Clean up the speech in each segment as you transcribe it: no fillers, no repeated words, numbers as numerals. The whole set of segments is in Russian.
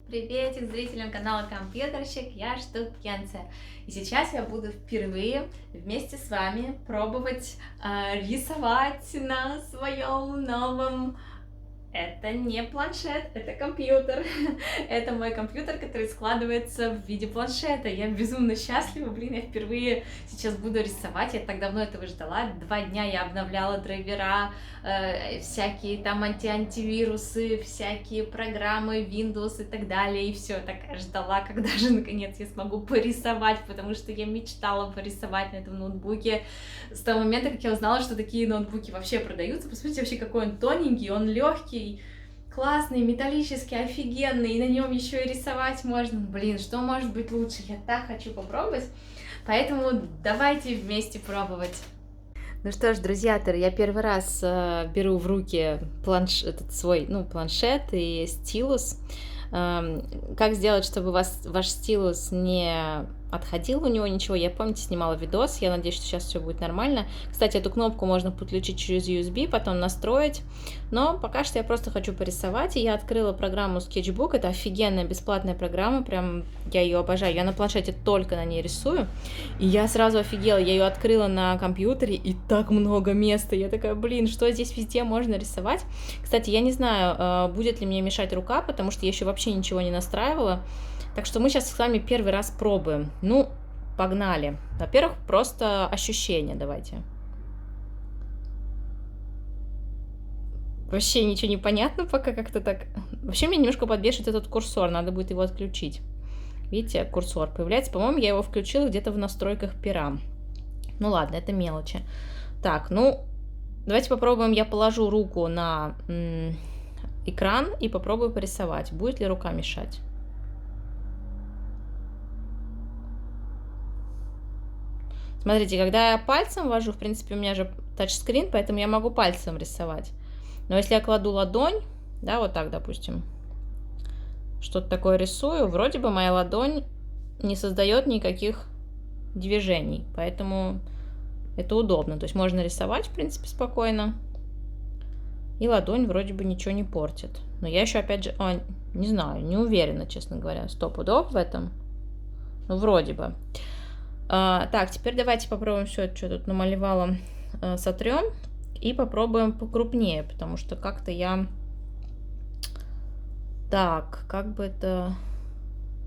Приветик зрителям канала Компьютерщик, я Штукенция. И сейчас я буду впервые вместе с вами пробовать рисовать на своем новом. Это не планшет, это компьютер. Это мой компьютер, который складывается в виде планшета. Я безумно счастлива, я впервые сейчас буду рисовать. Я так давно этого ждала. 2 дня я обновляла драйвера, всякие там антивирусы, всякие программы, Windows и так далее. И все, так ждала, когда же наконец я смогу порисовать, потому что я мечтала порисовать на этом ноутбуке с того момента, как я узнала, что такие ноутбуки вообще продаются. Посмотрите вообще, какой он тоненький, он легкий, классный, металлический, офигенный, и на нем еще и рисовать можно. Что может быть лучше? Я так хочу попробовать, поэтому давайте вместе пробовать. Ну что ж, друзья, я первый раз беру в руки свой планшет и стилус. Как сделать, чтобы ваш стилус не отходил у него ничего? Я, помните, снимала видос, я надеюсь, что сейчас все будет нормально. Кстати, эту кнопку можно подключить через USB, потом настроить, но пока что я просто хочу порисовать, и я открыла программу Sketchbook. Это офигенная бесплатная программа, прям я ее обожаю, я на планшете только на ней рисую, и я сразу офигела, я ее открыла на компьютере, и так много места, я такая, что здесь везде можно рисовать. Кстати, я не знаю, будет ли мне мешать рука, потому что я еще вообще ничего не настраивала. Так что мы сейчас с вами первый раз пробуем. Ну, погнали. Во-первых, просто ощущения давайте. Вообще ничего не понятно пока, как-то так. Вообще меня немножко подбешивает этот курсор, надо будет его отключить. Видите, курсор появляется. По-моему, я его включила где-то в настройках пера. Ну ладно, это мелочи. Так, давайте попробуем. Я положу руку на экран и попробую порисовать. Будет ли рука мешать? Смотрите, когда я пальцем вожу, в принципе, у меня же тачскрин, поэтому я могу пальцем рисовать. Но если я кладу ладонь, да, вот так, допустим, что-то такое рисую, вроде бы моя ладонь не создает никаких движений, поэтому это удобно. То есть можно рисовать, в принципе, спокойно, и ладонь вроде бы ничего не портит. Но я еще, опять же, не знаю, не уверена, честно говоря, стопудов в этом. Ну, вроде бы. Так, теперь давайте попробуем все это, что тут намалевала, сотрем и попробуем покрупнее, потому что как-то я... Так, как бы это...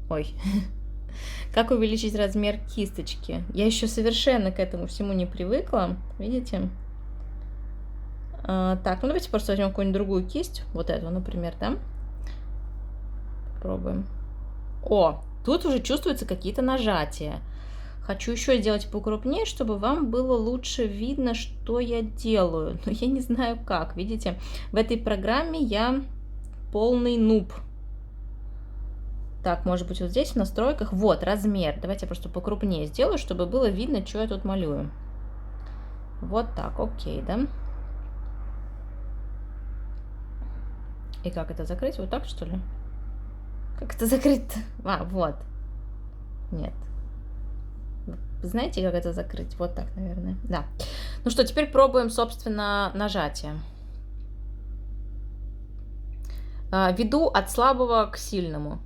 Ой, как увеличить размер кисточки? Я еще совершенно к этому всему не привыкла, видите? Так, давайте просто возьмем какую-нибудь другую кисть, вот эту, например, да? Попробуем. О, тут уже чувствуются какие-то нажатия. Хочу еще сделать покрупнее, чтобы вам было лучше видно, что я делаю. Но я не знаю как. Видите, в этой программе я полный нуб. Так, может быть, вот здесь в настройках. Вот, размер. Давайте я просто покрупнее сделаю, чтобы было видно, что я тут малюю. Вот так, окей, да? И как это закрыть? Вот так, что ли? Как это закрыть-то? Вот. Нет. Знаете, как это закрыть? Вот так, наверное. Да. Ну что, теперь пробуем, собственно, нажатие. Веду от слабого к сильному.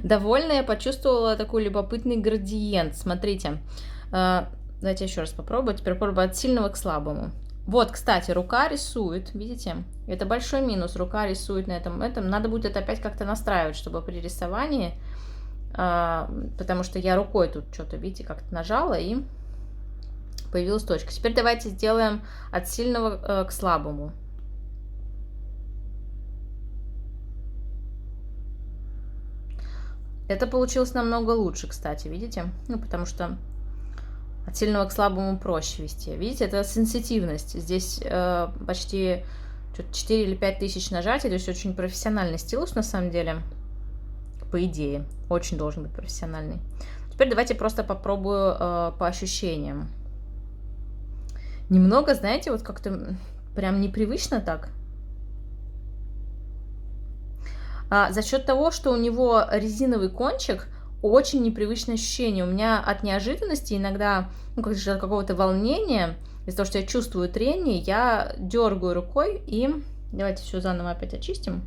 Довольно я почувствовала такой любопытный градиент. Смотрите. Давайте еще раз попробую. Теперь попробую от сильного к слабому. Вот, кстати, рука рисует, видите? Это большой минус, рука рисует на этом. Надо будет это опять как-то настраивать, чтобы при рисовании, потому что я рукой тут что-то, видите, как-то нажала, и появилась точка. Теперь давайте сделаем от сильного к слабому. Это получилось намного лучше, кстати, видите? Потому что от сильного к слабому проще вести. Видите, это сенситивность. Здесь почти 4 или 5 тысяч нажатий, то есть очень профессиональный стилус на самом деле. По идее, очень должен быть профессиональный. Теперь давайте просто попробую по ощущениям. Немного, знаете, вот как-то прям непривычно так. За счет того, что у него резиновый кончик, очень непривычное ощущение. У меня от неожиданности иногда, как же от какого-то волнения, из-за того, что я чувствую трение, я дергаю рукой и... Давайте все заново опять очистим.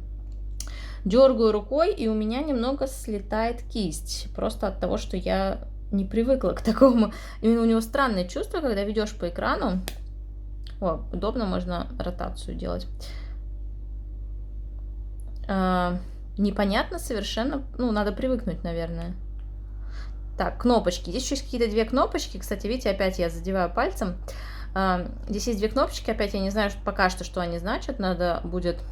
Дергаю рукой, и у меня немного слетает кисть. Просто от того, что я не привыкла к такому. Именно у него странное чувство, когда ведешь по экрану. О, удобно, можно ротацию делать. Непонятно совершенно. Ну, надо привыкнуть, наверное. Так, кнопочки. Здесь еще есть какие-то две кнопочки. Кстати, видите, опять я задеваю пальцем. Здесь есть две кнопочки. Опять я не знаю пока что они значат. Надо будет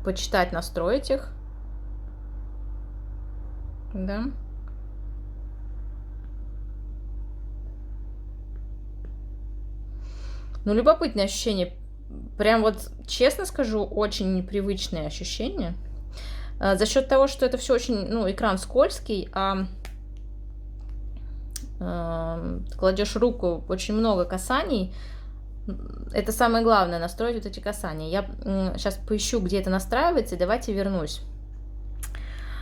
почитать, настроить их. Да. Ну, любопытное ощущение. Прям вот, честно скажу, очень непривычные ощущения. За счет того, что это все очень, ну, экран скользкий, кладешь руку, очень много касаний. Это самое главное, настроить вот эти касания. Я сейчас поищу, где это настраивается, и давайте вернусь.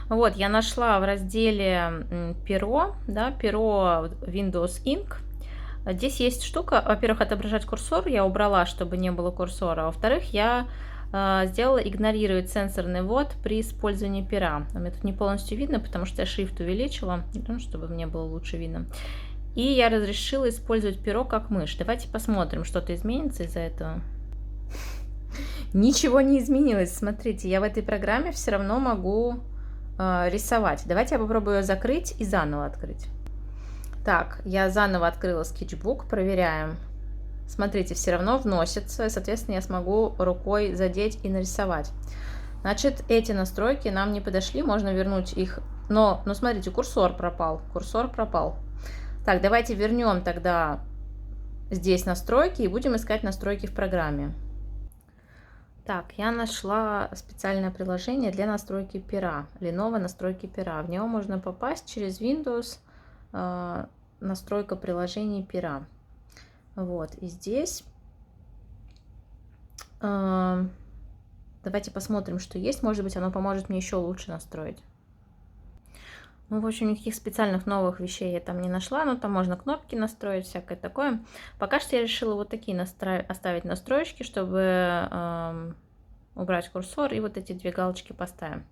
Вот, я нашла в разделе перо, да, перо Windows Ink. Здесь есть штука, во-первых, отображать курсор, я убрала, чтобы не было курсора. Во-вторых, я сделала игнорировать сенсорный ввод при использовании пера. Мне тут не полностью видно, потому что я шрифт увеличила, чтобы мне было лучше видно. И я разрешила использовать перо как мышь. Давайте посмотрим, что-то изменится из-за этого. Ничего не изменилось. Смотрите, я в этой программе все равно могу рисовать. Давайте я попробую ее закрыть и заново открыть. Так, я заново открыла скетчбук, проверяем. Смотрите, все равно вносится, и, соответственно, я смогу рукой задеть и нарисовать. Значит, эти настройки нам не подошли, можно вернуть их. Но смотрите, курсор пропал. Так, давайте вернем тогда здесь настройки и будем искать настройки в программе. Так, я нашла специальное приложение для настройки пера. Lenovo настройки пера. В него можно попасть через Windows, настройка приложений пера. Вот, и здесь давайте посмотрим, что есть. Может быть, оно поможет мне еще лучше настроить. Ну, в общем, никаких специальных новых вещей я там не нашла, но там можно кнопки настроить, всякое такое. Пока что я решила вот такие оставить настроечки, чтобы убрать курсор, и вот эти две галочки поставим.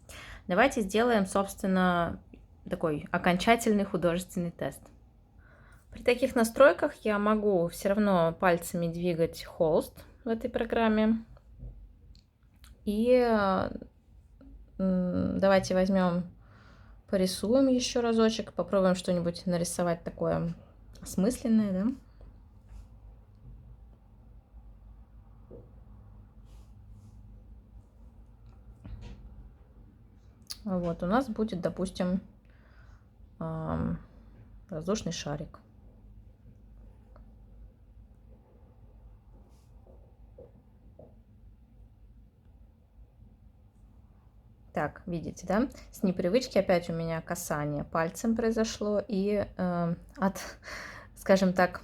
Давайте сделаем, собственно, такой окончательный художественный тест. При таких настройках я могу все равно пальцами двигать холст в этой программе. И давайте возьмем, порисуем еще разочек, попробуем что-нибудь нарисовать такое осмысленное, да? Вот, у нас будет, допустим, воздушный шарик. Так, видите, да? С непривычки опять у меня касание пальцем произошло. И скажем так,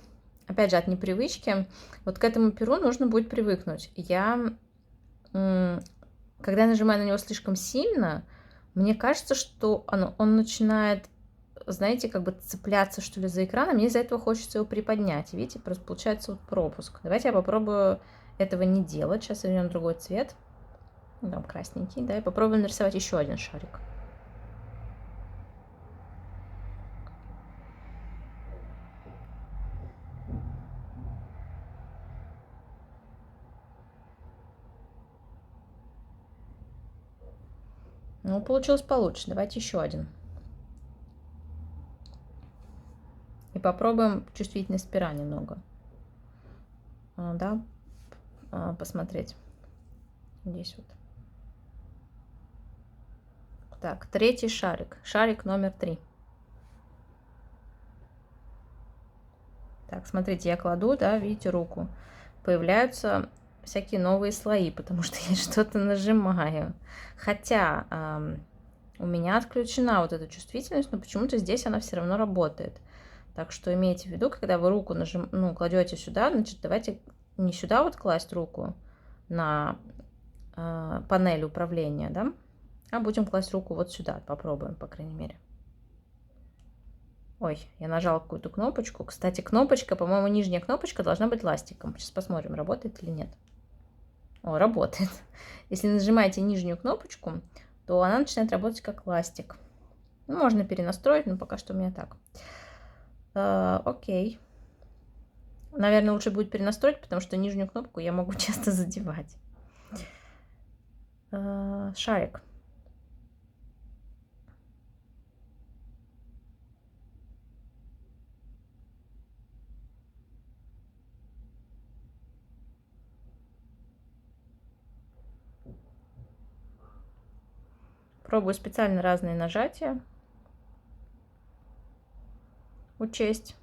опять же, от непривычки, вот к этому перу нужно будет привыкнуть. Когда я нажимаю на него слишком сильно, мне кажется, что он начинает, знаете, как бы цепляться, что ли, за экраном. Мне из-за этого хочется его приподнять. Видите, просто получается вот пропуск. Давайте я попробую этого не делать. Сейчас возьмем другой цвет. Там красненький, да, и попробуем нарисовать еще один шарик. Ну, получилось получше. Давайте еще один. И попробуем чувствительность пера немного. Да, посмотреть. Здесь вот. Так, третий шарик. Шарик номер 3. Так, смотрите, я кладу, да, видите, руку. Появляются всякие новые слои, потому что я что-то нажимаю. Хотя у меня отключена вот эта чувствительность, но почему-то здесь она все равно работает. Так что имейте в виду, когда вы руку кладете сюда, значит, давайте не сюда вот класть руку на панель управления, да, а будем класть руку вот сюда. Попробуем, по крайней мере. Ой, я нажала какую-то кнопочку. Кстати, кнопочка, по-моему, нижняя кнопочка должна быть ластиком. Сейчас посмотрим, работает или нет. О, работает. Если нажимаете нижнюю кнопочку, то она начинает работать как ластик. Ну, можно перенастроить, но пока что у меня так. Окей. Наверное, лучше будет перенастроить, потому что нижнюю кнопку я могу часто задевать. Шарик. Пробую специально разные нажатия учесть.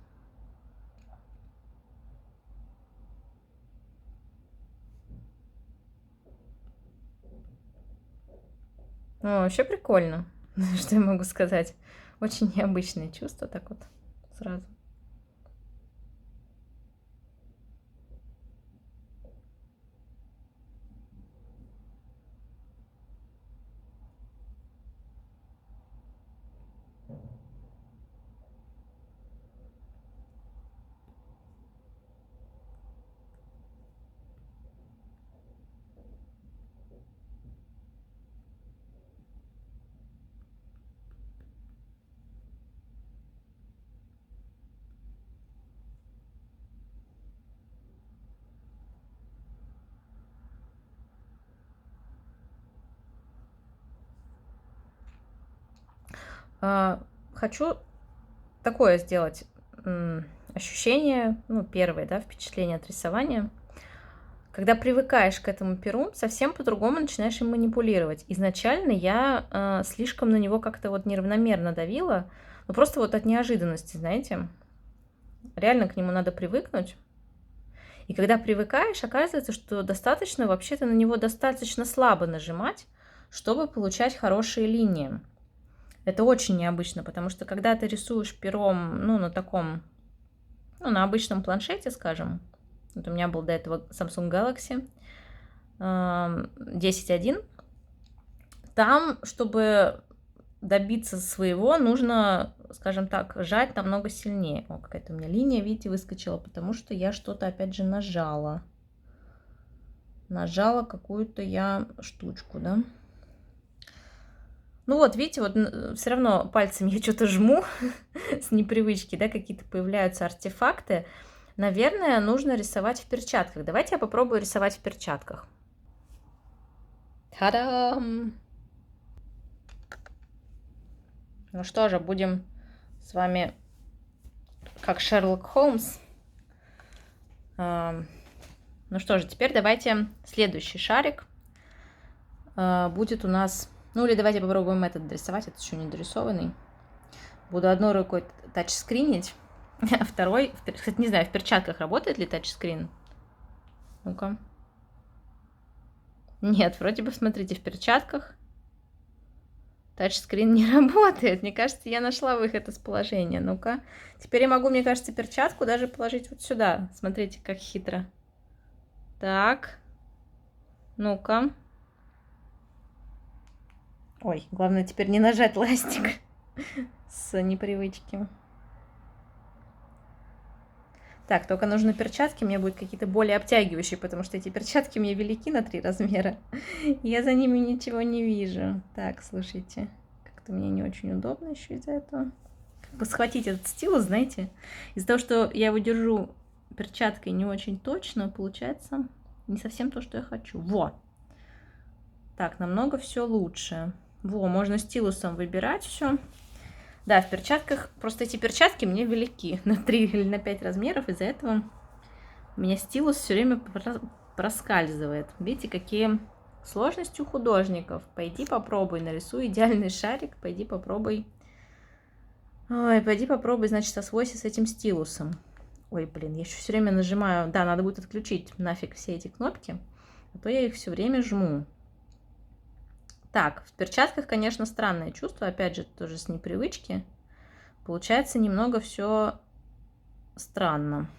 Ну, вообще прикольно. Что я могу сказать? Очень необычное чувство, так вот сразу. Хочу такое сделать ощущение, ну, первое, да, впечатление от рисования. Когда привыкаешь к этому перу, совсем по-другому начинаешь им манипулировать. Изначально я слишком на него как-то вот неравномерно давила, ну, просто вот от неожиданности, знаете. Реально к нему надо привыкнуть. И когда привыкаешь, оказывается, что достаточно, вообще-то на него достаточно слабо нажимать, чтобы получать хорошие линии. Это очень необычно, потому что когда ты рисуешь пером, ну, на таком, ну, на обычном планшете, скажем, вот у меня был до этого Samsung Galaxy 10.1, там, чтобы добиться своего, нужно, скажем так, жать намного сильнее. О, какая-то у меня линия, видите, выскочила, потому что я что-то, опять же, нажала. Нажала какую-то я штучку, да. Ну вот, видите, вот все равно пальцем я что-то жму с непривычки, да, какие-то появляются артефакты. Наверное, нужно рисовать в перчатках. Давайте я попробую рисовать в перчатках. Та-дам! Ну что же, будем с вами как Шерлок Холмс. Ну что же, теперь давайте следующий шарик будет у нас... Ну или давайте попробуем этот дорисовать, это еще не дорисованный. Буду одной рукой тачскринить, а второй... Кстати, не знаю, в перчатках работает ли тачскрин? Ну-ка. Нет, вроде бы, смотрите, в перчатках тачскрин не работает. Мне кажется, я нашла выход из положения. Ну-ка. Теперь я могу, мне кажется, перчатку даже положить вот сюда. Смотрите, как хитро. Так. Ну-ка. Ой, главное теперь не нажать ластик с непривычки. Так, только нужны перчатки, мне будут какие-то более обтягивающие, потому что эти перчатки мне велики на 3 размера. Я за ними ничего не вижу. Так, слушайте, как-то мне не очень удобно еще из-за этого. Как бы схватить этот стилус, знаете, из-за того, что я его держу перчаткой не очень точно, получается не совсем то, что я хочу. Во! Так, намного все лучше. Во, можно стилусом выбирать все. Да, в перчатках, просто эти перчатки мне велики на 3 или на 5 размеров, из-за этого у меня стилус все время проскальзывает. Видите, какие сложности у художников. Пойди попробуй, нарисуй идеальный шарик, пойди попробуй. Ой, пойди попробуй, значит, освойся с этим стилусом. Ой, блин, я еще все время нажимаю. Да, надо будет отключить нафиг все эти кнопки, а то я их все время жму. Так, в перчатках, конечно, странное чувство, опять же, тоже с непривычки. Получается немного все странно.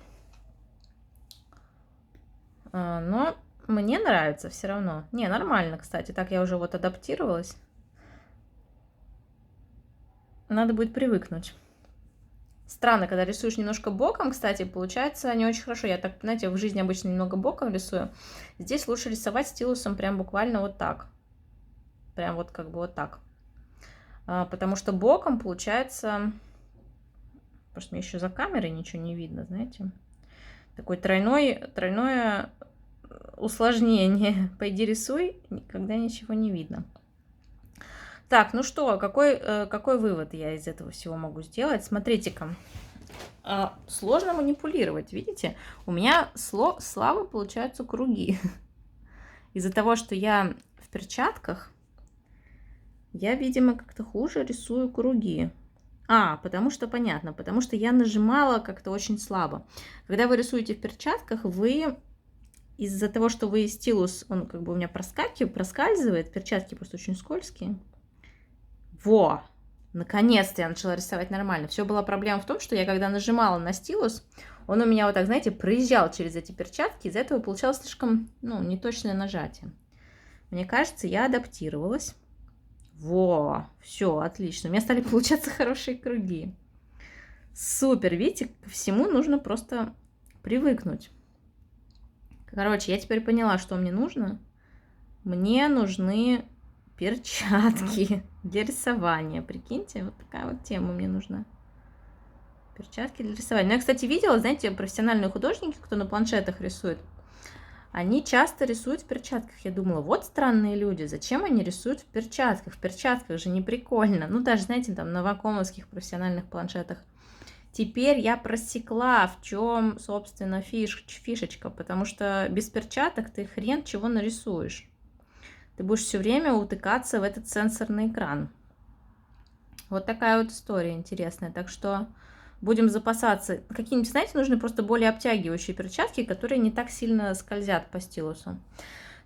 Но мне нравится все равно. Не, нормально, кстати. Так я уже вот адаптировалась. Надо будет привыкнуть. Странно, когда рисуешь немножко боком, кстати, получается не очень хорошо. Я так, знаете, в жизни обычно немного боком рисую. Здесь лучше рисовать стилусом прям буквально вот так. Прям вот как бы вот так. Потому что боком получается... Просто мне еще за камерой ничего не видно, знаете. Такое тройное усложнение. Пойди рисуй, никогда ничего не видно. Так, ну что, какой вывод я из этого всего могу сделать? Смотрите-ка. Сложно манипулировать, видите? У меня слабо получаются круги. Из-за того, что я в перчатках, я, видимо, как-то хуже рисую круги. Потому что, понятно, потому что я нажимала как-то очень слабо. Когда вы рисуете в перчатках, вы из-за того, что вы стилус, он как бы у меня проскальзывает, перчатки просто очень скользкие. Во! Наконец-то я начала рисовать нормально. Все была проблема в том, что я когда нажимала на стилус, он у меня вот так, знаете, проезжал через эти перчатки, из-за этого получалось слишком, неточное нажатие. Мне кажется, я адаптировалась. Во, все, отлично. У меня стали получаться хорошие круги. Супер, видите, ко всему нужно просто привыкнуть. Короче, я теперь поняла, что мне нужно. Мне нужны перчатки для рисования. Прикиньте, вот такая вот тема мне нужна. Перчатки для рисования. Я, кстати, видела, знаете, профессиональные художники, кто на планшетах рисует, они часто рисуют в перчатках. Я думала, вот странные люди, зачем они рисуют в перчатках? В перчатках же не прикольно. Даже, знаете, там на вакомовских профессиональных планшетах. Теперь я просекла, в чем, собственно, фишечка, потому что без перчаток ты хрен чего нарисуешь. Ты будешь все время утыкаться в этот сенсорный экран. Вот такая вот история интересная. Так что будем запасаться. Какие-нибудь, знаете, нужны просто более обтягивающие перчатки, которые не так сильно скользят по стилусу.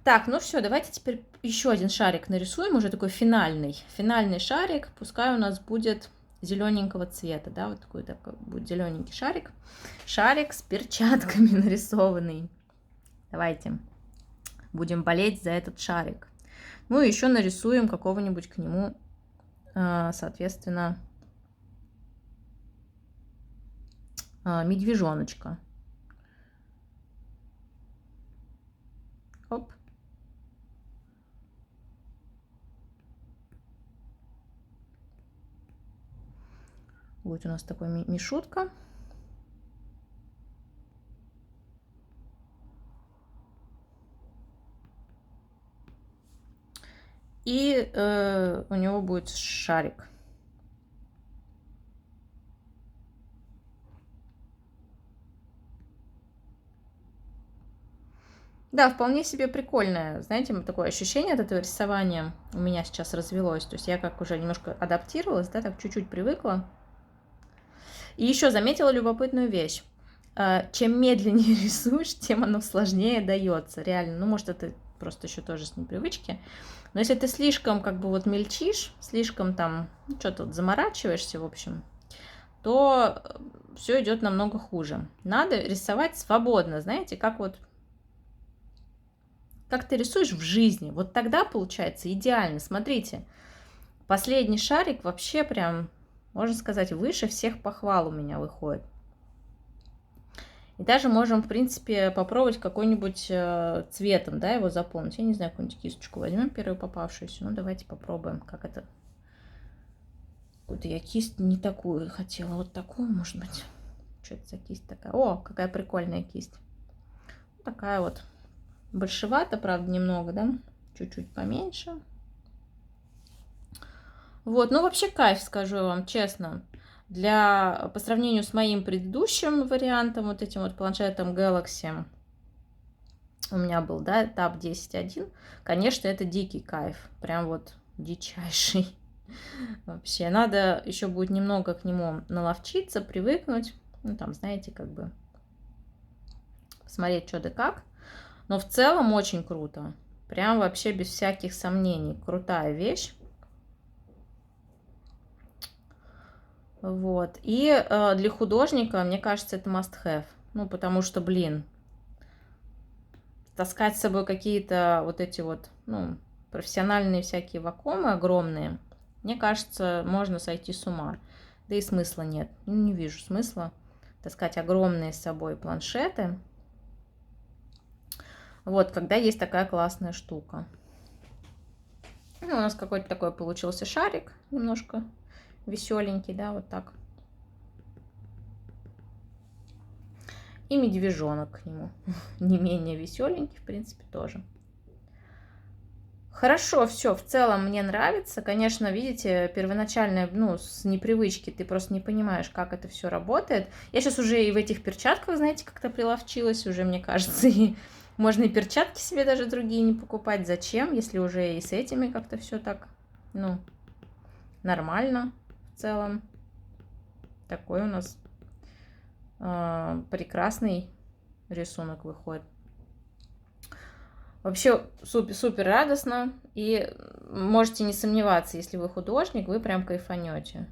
Так, ну все, давайте теперь еще один шарик нарисуем, уже такой финальный. Финальный шарик, пускай у нас будет зелененького цвета, да, вот такой будет зелененький шарик. Шарик с перчатками нарисованный. Давайте будем болеть за этот шарик. Ну и еще нарисуем какого-нибудь к нему, соответственно, медвежоночка. Оп. Будет у нас такой мишутка. И у него будет шарик. Да, вполне себе прикольное, знаете, такое ощущение от этого рисования у меня сейчас развелось. То есть я как уже немножко адаптировалась, да, так чуть-чуть привыкла. И еще заметила любопытную вещь. Чем медленнее рисуешь, тем оно сложнее дается. Реально, ну, может, это просто еще тоже с непривычки. Но если ты слишком как бы вот мельчишь, слишком там, что-то вот заморачиваешься, в общем, то все идет намного хуже. Надо рисовать свободно, знаете, как ты рисуешь в жизни. Вот тогда получается идеально. Смотрите, последний шарик вообще прям, можно сказать, выше всех похвал у меня выходит. И даже можем, в принципе, попробовать какой-нибудь цветом, да, его заполнить. Я не знаю, какую-нибудь кисточку возьмем, первую попавшуюся. Ну, давайте попробуем, как это. Какую-то я кисть не такую хотела, вот такую, может быть. Что это за кисть такая? О, какая прикольная кисть. Такая вот. Большевато, правда, немного, да? Чуть-чуть поменьше. Вот, ну, вообще кайф, скажу вам честно. По сравнению с моим предыдущим вариантом, вот этим вот планшетом Galaxy, у меня был, да, Tab 10.1, конечно, это дикий кайф, прям вот дичайший. Вообще, надо еще будет немного к нему наловчиться, привыкнуть, ну, там, знаете, как бы посмотреть, что да как. Но в целом очень круто, прям вообще без всяких сомнений, крутая вещь. Вот. И для художника, мне кажется, это must have. Ну, потому что, блин, таскать с собой какие-то вот эти вот, ну, профессиональные всякие вакуумы огромные, мне кажется, можно сойти с ума. Да и смысла нет. Не вижу смысла таскать огромные с собой планшеты. Вот, когда есть такая классная штука. Ну, у нас какой-то такой получился шарик, немножко веселенький, да, вот так. И медвежонок к нему, не менее веселенький, в принципе, тоже. Хорошо, все, в целом мне нравится. Конечно, видите, первоначально, ну, с непривычки ты просто не понимаешь, как это все работает. Я сейчас уже и в этих перчатках, знаете, как-то приловчилась, уже, мне кажется, и можно и перчатки себе даже другие не покупать. Зачем, если уже и с этими как-то все так, ну, нормально в целом. Такой у нас прекрасный рисунок выходит. Вообще супер радостно, и можете не сомневаться, если вы художник, вы прям кайфанете.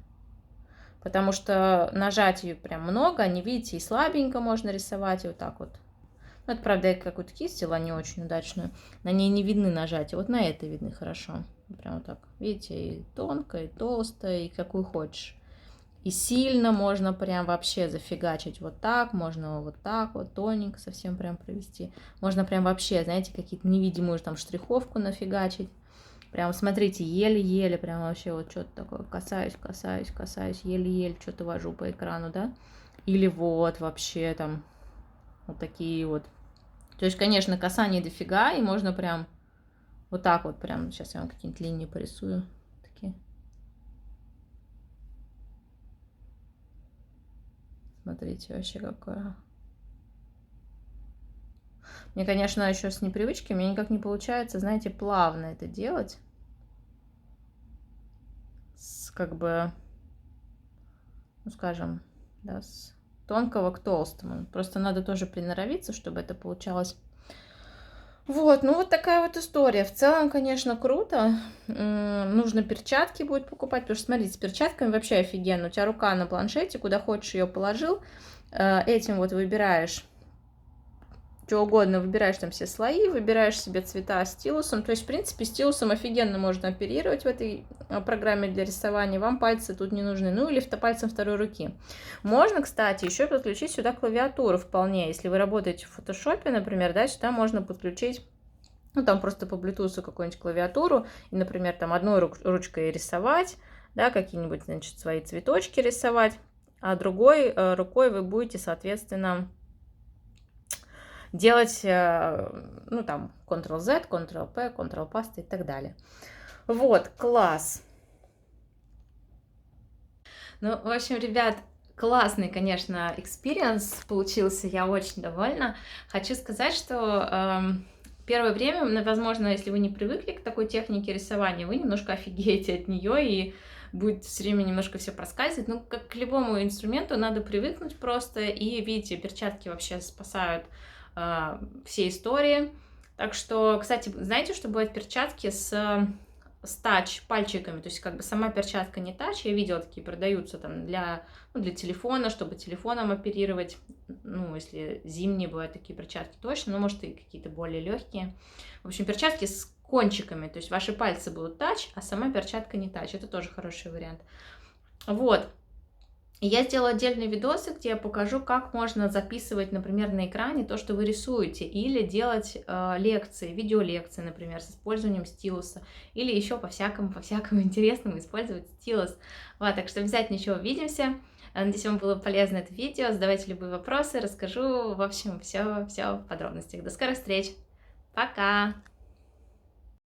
Потому что нажатий прям много, не видите, и слабенько можно рисовать, и вот так вот. Ну, это, правда, я какую-то кисть взяла не очень удачную, на ней не видны нажатия, вот на этой видны хорошо. Прям вот так, видите, и тонко, и толсто, и какую хочешь. И сильно можно прям вообще зафигачить вот так, можно вот так вот тоненько совсем прям провести. Можно прям вообще, знаете, какие-то невидимую там штриховку нафигачить. Прям, смотрите, еле-еле, прям вообще вот что-то такое, касаюсь, еле-еле что-то вожу по экрану, да. Или вот вообще там вот такие вот. То есть, конечно, касаний дофига, и можно прям вот так вот прям, сейчас я вам какие-нибудь линии порисую. Такие. Смотрите, вообще какое. Мне, конечно, еще с непривычки, мне никак не получается, знаете, плавно это делать. Как бы, ну, скажем, да, с тонкого к толстому. Просто надо тоже приноровиться, чтобы это получалось. Вот, ну вот такая вот история. В целом, конечно, круто. Нужно перчатки будет покупать, потому что, смотрите, с перчатками вообще офигенно. У тебя рука на планшете, куда хочешь ее положил. Этим вот выбираешь что угодно, выбираешь там все слои, выбираешь себе цвета стилусом. То есть, в принципе, стилусом офигенно можно оперировать в этой программе для рисования. Вам пальцы тут не нужны. Ну, или пальцем второй руки. Можно, кстати, еще подключить сюда клавиатуру вполне. Если вы работаете в фотошопе, например, да, сюда можно подключить, ну, там просто по Bluetooth какую-нибудь клавиатуру. И, например, там одной ручкой рисовать, да, какие-нибудь, значит, свои цветочки рисовать. А другой рукой вы будете, соответственно, делать, ну, там, Ctrl-Z, Ctrl-P, Ctrl-Pasta и так далее. Вот, класс. Ну, в общем, ребят, классный, конечно, экспириенс получился, я очень довольна. Хочу сказать, что первое время, возможно, если вы не привыкли к такой технике рисования, вы немножко офигеете от нее и будет все время немножко все проскальзывать. Ну, как к любому инструменту, надо привыкнуть просто. И, видите, перчатки вообще спасают все истории. Так что, кстати, знаете, что бывают перчатки с тач пальчиками, то есть как бы сама перчатка не тач, я видела, такие продаются там для, ну, для телефона, чтобы телефоном оперировать, ну, если зимние бывают такие перчатки точно, но может и какие-то более легкие. В общем, перчатки с кончиками, то есть ваши пальцы будут тач, а сама перчатка не тач, это тоже хороший вариант. Вот. Я сделала отдельные видосы, где я покажу, как можно записывать, например, на экране то, что вы рисуете, или делать лекции, видеолекции, например, с использованием стилуса, или еще по-всякому интересному использовать стилус. Вот, так что обязательно еще увидимся. Надеюсь, вам было полезно это видео. Задавайте любые вопросы, расскажу, в общем, все в подробностях. До скорых встреч. Пока!